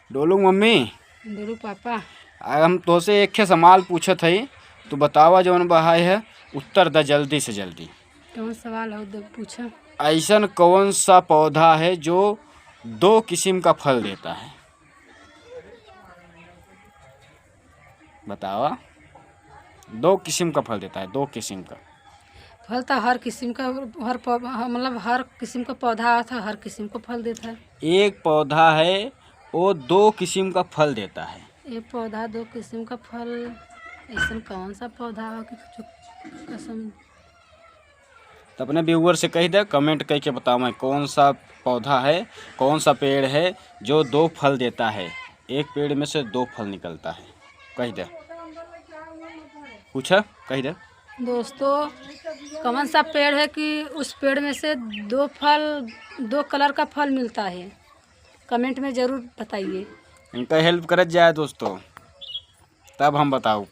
डोलू mummy, डोलू पापा। आज हम तोसे एक सवाल पूछत हई, तू बतावा जवन बहाय है उत्तर द जल्दी से जल्दी। कौन सवाल हो दो पूछा। ऐसन कौन सा पौधा है जो 2 किस्म का फल देता है? बतावा। 2 किस्म का फल देता है, 2 किस्म का। फल तो हर किस्म का मतलब हर किस्म का पौधा आता है, हर किस्म का फल देता है। एक पौधा है वो 2 किस्म का फल देता है। एक पौधा 2 किस्म का फल, ऐसा कौन सा पौधा हो कि कुछ कसम। तो अपने व्यूअर से कह दे, कमेंट करके बताओ मैं कौन सा पौधा है, कौन सा पेड़ है जो 2 फल देता है। एक पेड़ में से 2 फल निकलता है। कह दे, पूछा, कह दे। दोस्तों, कौन सा पेड़ है कि उस पेड़ में से 2 कलर का फल मिलता है? कमेंट में ज़रूर बताइए। इनका हेल्प करत जाए दोस्तों, तब हम बताओ।